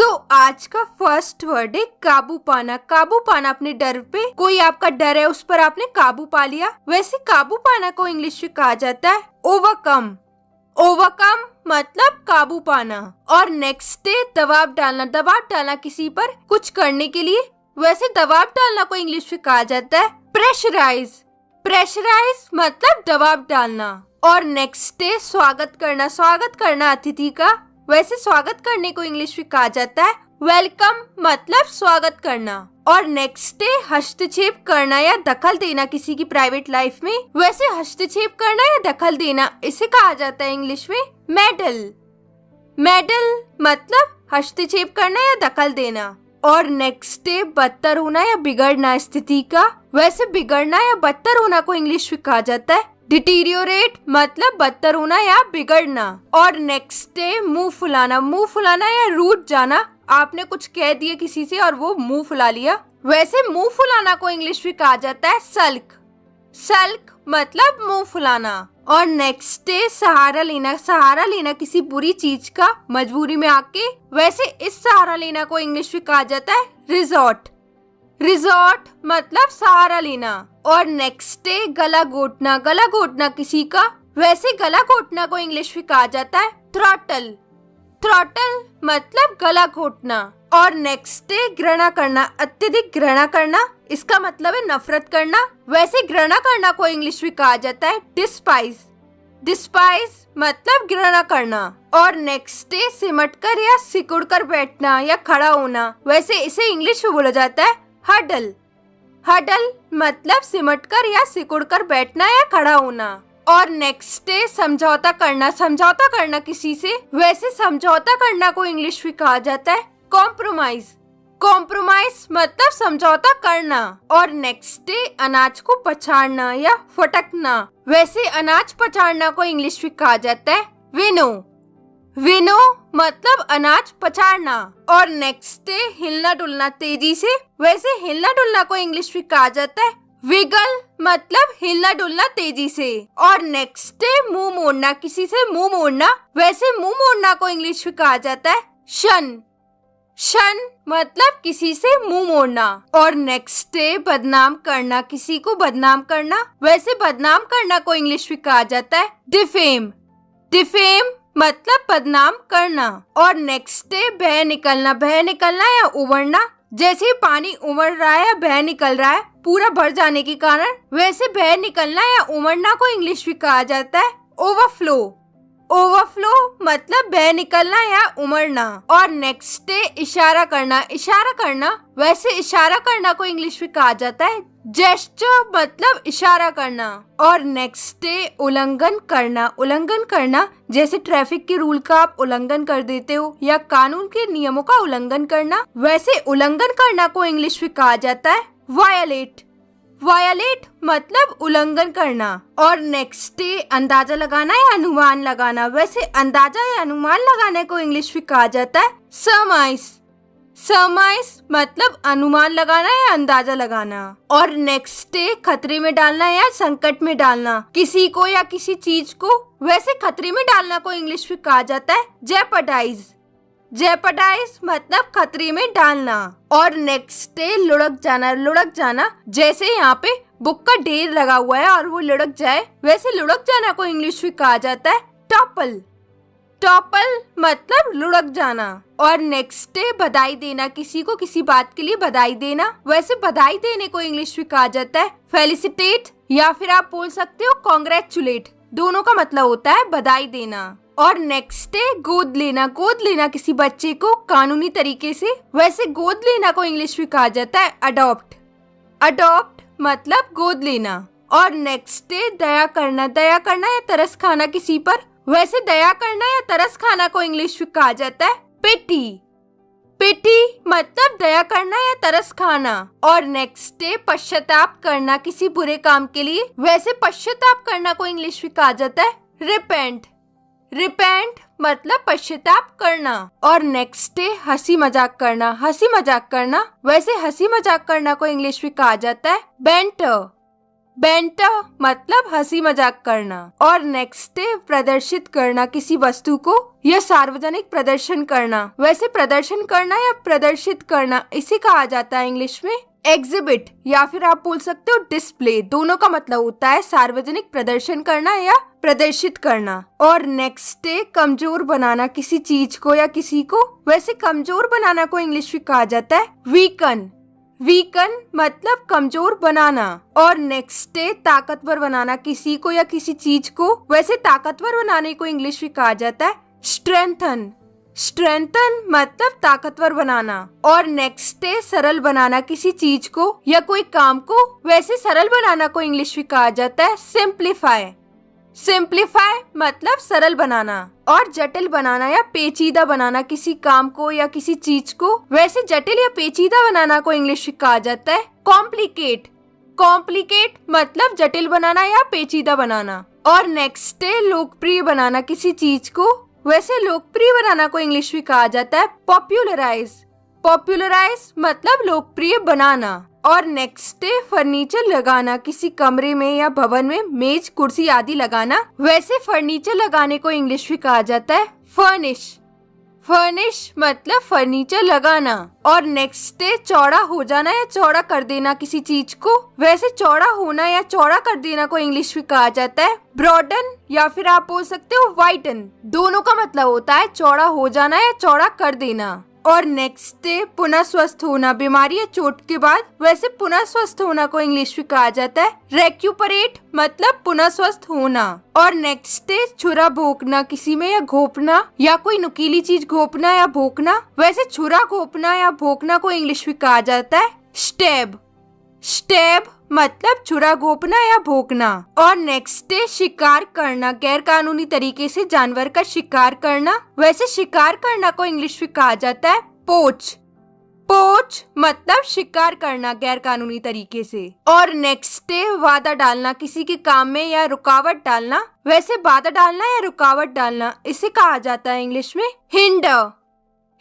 आज का first word है काबू पाना। काबू पाना अपने डर पे, कोई आपका डर है उस पर आपने काबू पा लिया। वैसे काबू पाना को इंग्लिश में कहा जाता है ओवरकम। ओवरकम मतलब काबू पाना। और नेक्स्ट है दबाव डालना। दबाव डालना किसी पर कुछ करने के लिए। वैसे दबाव डालना को इंग्लिश में कहा जाता है प्रेशराइज। प्रेशराइज मतलब दबाव डालना। और नेक्स्ट है स्वागत करना। स्वागत करना अतिथि का। वैसे स्वागत करने को इंग्लिश में कहा जाता है वेलकम मतलब स्वागत करना। और नेक्स्ट है हस्तक्षेप करना या दखल देना किसी की प्राइवेट लाइफ में। वैसे हस्तक्षेप करना या दखल देना इसे कहा जाता है इंग्लिश में मेडल। मेडल मतलब हस्तक्षेप करना या दखल देना। और नेक्स्ट है बदतर होना या बिगड़ना स्थिति का। वैसे बिगड़ना या बदतर होना को इंग्लिश में कहा जाता है डिटीरियोरेट मतलब बदतर होना या बिगड़ना। और नेक्स्ट है मुंह फुलाना। मुंह फुलाना या रूठ जाना। आपने कुछ कह दिया किसी से और वो मुंह फुला लिया। वैसे मुंह फुलाना को इंग्लिश में कहा जाता है सल्क। सल्क मतलब मुंह फुलाना। और नेक्स्ट है सहारा लेना। सहारा लेना किसी बुरी चीज का मजबूरी में आके। वैसे इस सहारा लेना को इंग्लिश में कहा जाता है रिजॉर्ट। रिजॉर्ट मतलब सहारा लेना। और नेक्स्ट है गला घोटना। गला घोटना किसी का। वैसे गला घोटना को इंग्लिश में कहा जाता है थ्रॉटल। थ्रॉटल मतलब गला घोटना। और नेक्स्ट है घृणा करना। अत्यधिक घृणा करना इसका मतलब है नफरत करना। वैसे घृणा करना को इंग्लिश में कहा जाता है डिस्पाइज। डिस्पाइज मतलब घृणा करना। और नेक्स्ट है सिमट कर या सिकुड़ कर बैठना या खड़ा होना। वैसे इसे इंग्लिश में बोला जाता है हडल। हडल मतलब सिमटकर या सिकुड़कर बैठना या खड़ा होना। और नेक्स्ट है समझौता करना। समझौता करना किसी से। वैसे समझौता करना को इंग्लिश में कहा जाता है कॉम्प्रोमाइज। कॉम्प्रोमाइज मतलब समझौता करना। और नेक्स्ट है अनाज को पछाड़ना या फटकना। वैसे अनाज पछाड़ना को इंग्लिश में कहा जाता है विनो। विनो मतलब अनाज पछाड़ना। और नेक्स्ट है हिलना डुलना तेजी से। वैसे हिलना डुलना को इंग्लिश में कहा जाता है विगल मतलब हिलना डुलना तेजी से। और नेक्स्ट है मुंह मोड़ना किसी से मुंह मोड़ना। वैसे मुंह मोड़ना को इंग्लिश में कहा जाता है शन। शन मतलब किसी से मुंह मोड़ना। और नेक्स्ट है बदनाम करना किसी को बदनाम करना। वैसे बदनाम करना को इंग्लिश में कहा जाता है डिफेम। डिफेम मतलब बदनाम करना। और नेक्स्ट है बह निकलना। बह निकलना या उबड़ना। जैसे पानी उमड़ रहा है या बह निकल रहा है पूरा भर जाने के कारण। वैसे बह निकलना या उमड़ना को इंग्लिश में कहा जाता है ओवरफ्लो। ओवरफ्लो मतलब बह निकलना या उमड़ना। और नेक्स्ट है इशारा करना। इशारा करना वैसे इशारा करना को इंग्लिश में कहा जाता है जेस्चर मतलब इशारा करना। और नेक्स्ट है उल्लंघन करना। उल्लंघन करना जैसे ट्रैफिक के रूल का आप उल्लंघन कर देते हो या कानून के नियमों का उल्लंघन करना। वैसे उल्लंघन करना को इंग्लिश में कहा जाता है वायलेट। वायलेट मतलब उल्लंघन करना। और नेक्स्ट है अंदाजा लगाना या अनुमान लगाना। वैसे अंदाजा या अनुमान लगाने को इंग्लिश में कहा जाता है सरमाइज। सरमाइज मतलब अनुमान लगाना या अंदाजा लगाना। और नेक्स्ट है खतरे में डालना या संकट में डालना किसी को या किसी चीज को। वैसे खतरे में डालना को इंग्लिश में कहा जाता है जेपरडाइज। जेपरडाइज मतलब खतरे में डालना। और नेक्स्ट है लुढ़क जाना। लुढ़क जाना जैसे यहाँ पे बुक का ढेर लगा हुआ है और वो लुढ़क जाए। वैसे लुढ़क जाना को इंग्लिश में कहा जाता है टॉपल। टॉपल मतलब लुढ़क जाना। और नेक्स्ट है बधाई देना किसी को किसी बात के लिए बधाई देना। वैसे बधाई देने को इंग्लिश में कहा जाता है फेलिसिटेट या फिर आप बोल सकते हो कॉन्ग्रेचुलेट। दोनों का मतलब होता है बधाई देना। और नेक्स्ट है गोद लेना। गोद लेना किसी बच्चे को कानूनी तरीके से। वैसे गोद लेना को इंग्लिश में कहा जाता है अडॉप्ट। अडॉप्ट मतलब गोद लेना। और नेक्स्ट है दया करना। दया करना या तरस खाना किसी पर। वैसे दया करना या तरस खाना को इंग्लिश में कहा जाता है पिटी। पिटी मतलब दया करना या तरस खाना। और नेक्स्ट है पश्चाताप करना किसी बुरे काम के लिए। वैसे पश्चाताप करना को इंग्लिश में कहा जाता है रिपेंट। रिपेंट मतलब पश्चाताप करना। और नेक्स्ट है हंसी मजाक करना। हंसी मजाक करना वैसे हंसी मजाक करना को इंग्लिश में कहा जाता है बैंटर। बैंटर मतलब हंसी मजाक करना। और नेक्स्ट है प्रदर्शित करना किसी वस्तु को या सार्वजनिक प्रदर्शन करना। वैसे प्रदर्शन करना या प्रदर्शित करना इसे कहा जाता है इंग्लिश में एग्जिबिट, या फिर आप बोल सकते हो डिस्प्ले। दोनों का मतलब होता है सार्वजनिक प्रदर्शन करना या प्रदर्शित करना। और नेक्स्ट है कमजोर बनाना किसी चीज को या किसी को। वैसे कमजोर बनाना को इंग्लिश में कहा जाता है वीकन। वीकन मतलब कमजोर बनाना। और नेक्स्ट है ताकतवर बनाना किसी को या किसी चीज को। वैसे ताकतवर बनाने को इंग्लिश में कहा जाता है स्ट्रेंथन। स्ट्रेंथन मतलब ताकतवर बनाना। और नेक्स्ट है सरल बनाना किसी चीज को या कोई काम को। वैसे सरल बनाना को इंग्लिश में कहा जाता है सिंप्लीफाई। सिंप्लीफाई मतलब सरल बनाना। और जटिल बनाना या पेचीदा बनाना किसी काम को या किसी चीज को। वैसे जटिल या पेचीदा बनाना को इंग्लिश में कहा जाता है कॉम्प्लिकेट। कॉम्प्लिकेट मतलब जटिल बनाना या पेचीदा बनाना। और नेक्स्ट है लोकप्रिय बनाना किसी चीज को। वैसे लोकप्रिय बनाना को इंग्लिश में कहा जाता है पॉपुलराइज। पॉपुलराइज मतलब लोकप्रिय बनाना। और नेक्स्ट है फर्नीचर लगाना किसी कमरे में या भवन में मेज कुर्सी आदि लगाना। वैसे फर्नीचर लगाने को इंग्लिश में कहा जाता है फर्निश। फर्निश मतलब फर्नीचर लगाना। और नेक्स्ट है चौड़ा हो जाना या चौड़ा कर देना किसी चीज को। वैसे चौड़ा होना या चौड़ा कर देना को इंग्लिश में कहा जाता है ब्रॉडन, या फिर आप बोल सकते हो वाइटन। दोनों का मतलब होता है चौड़ा हो जाना या चौड़ा कर देना। और नेक्स्ट है पुनः स्वस्थ होना बीमारी या चोट के बाद। वैसे पुनः स्वस्थ होना को इंग्लिश में कहा जाता है रेक्यूपरेट मतलब पुनः स्वस्थ होना। और नेक्स्ट है छुरा भोंकना किसी में या घोंपना या कोई नुकीली चीज घोंपना या भोंकना। वैसे छुरा घोंपना या भोंकना को इंग्लिश में कहा जाता है स्टैब। स्टैब मतलब छुरा घोंपना या भोंकना। और नेक्स्ट है शिकार करना गैर कानूनी तरीके से जानवर का शिकार करना। वैसे शिकार करना को इंग्लिश में कहा जाता है पोच। पोच मतलब शिकार करना गैर कानूनी तरीके से। और नेक्स्ट है वादा डालना किसी के काम में या रुकावट डालना। वैसे वादा डालना या रुकावट डालना इसे कहा जाता है इंग्लिश में हिंडर।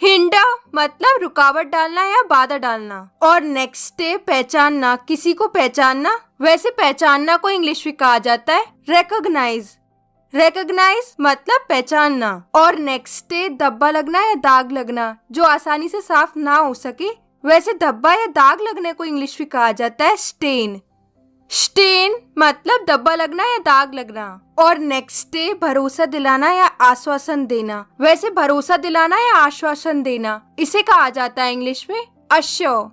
हिंडर मतलब रुकावट डालना या बाधा डालना। और नेक्स्ट है पहचानना किसी को पहचानना। वैसे पहचानना को इंग्लिश में कहा जाता है रिकॉग्नाइज। रिकॉग्नाइज मतलब पहचानना। और नेक्स्ट है धब्बा लगना या दाग लगना जो आसानी से साफ ना हो सके। वैसे धब्बा या दाग लगने को इंग्लिश में कहा जाता है स्टेन। स्टेन मतलब धब्बा लगना या दाग लगना। और नेक्स्ट है भरोसा दिलाना या आश्वासन देना। वैसे भरोसा दिलाना या आश्वासन देना इसे कहा जाता है इंग्लिश में अश्योर।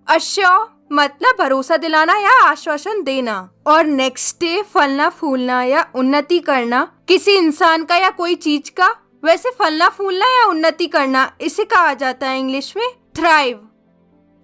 अश्योर मतलब भरोसा दिलाना या आश्वासन देना। और नेक्स्ट है फलना फूलना या उन्नति करना किसी इंसान का या कोई चीज का। वैसे फलना फूलना या उन्नति करना इसे कहा जाता है इंग्लिश में थ्राइव।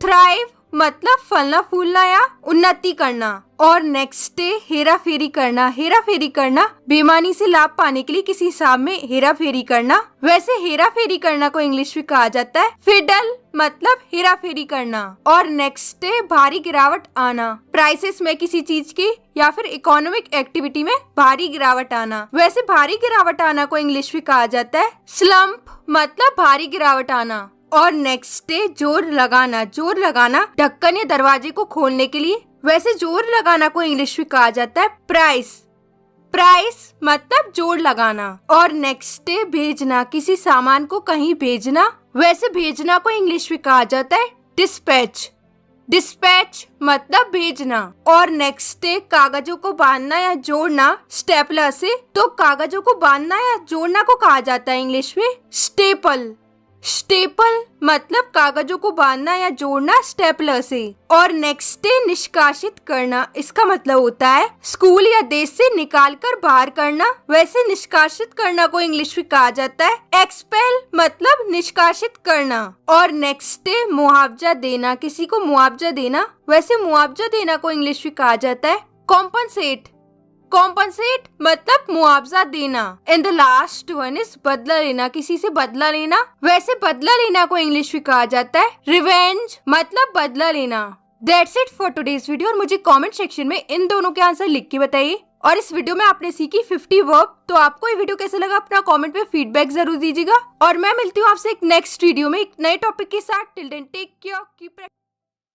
थ्राइव मतलब फलना फूलना या उन्नति करना। और नेक्स्ट है हेरा फेरी करना। हेरा फेरी करना बेईमानी से लाभ पाने के लिए किसी हिसाब में हेरा फेरी करना। वैसे हेरा फेरी करना को इंग्लिश में कहा जाता है फिडल मतलब हेरा फेरी करना। और नेक्स्ट है भारी गिरावट आना प्राइसेस में किसी चीज की या फिर इकोनॉमिक एक्टिविटी में भारी गिरावट आना। वैसे भारी गिरावट आना को इंग्लिश में कहा जाता है स्लम्प मतलब भारी गिरावट आना। और नेक्स्ट है जोर लगाना। जोर लगाना ढक्कन या दरवाजे को खोलने के लिए। वैसे जोर लगाना को इंग्लिश में कहा जाता है प्राइस। प्राइस मतलब जोर लगाना। और नेक्स्ट है भेजना किसी सामान को कहीं भेजना। वैसे भेजना को इंग्लिश में कहा जाता है डिस्पैच। डिस्पैच मतलब भेजना। और नेक्स्ट है कागजों को बांधना या जोड़ना स्टेपलर से। तो कागजों को बांधना या जोड़ना को कहा जाता है इंग्लिश में स्टेपल। स्टेपल मतलब कागजों को बांधना या जोड़ना स्टेपलर से। और नेक्स्ट है निष्कासित करना। इसका मतलब होता है स्कूल या देश से निकाल कर बाहर करना। वैसे निष्कासित करना को इंग्लिश में कहा जाता है एक्सपेल मतलब निष्कासित करना। और नेक्स्ट है मुआवजा देना किसी को मुआवजा देना। वैसे मुआवजा देना को इंग्लिश में कहा जाता है कॉम्पनसेट। कॉम्पनसेट मतलब मुआवजा देना। And the last one is बदला लेना किसी से बदला लेना। वैसे बदला लेना को इंग्लिश में कहा जाता है रिवेंज मतलब बदला लेना। That's it for today's video. और मुझे कमेंट सेक्शन में इन दोनों के आंसर लिख के बताइए। और इस वीडियो में आपने सीखी 50 वर्ब। तो आपको ये वीडियो कैसा लगा अपना कमेंट में फीडबैक जरूर दीजिएगा। और मैं मिलती हूँ आपसे एक नेक्स्ट वीडियो में एक नए टॉपिक के साथ। Till then take care keep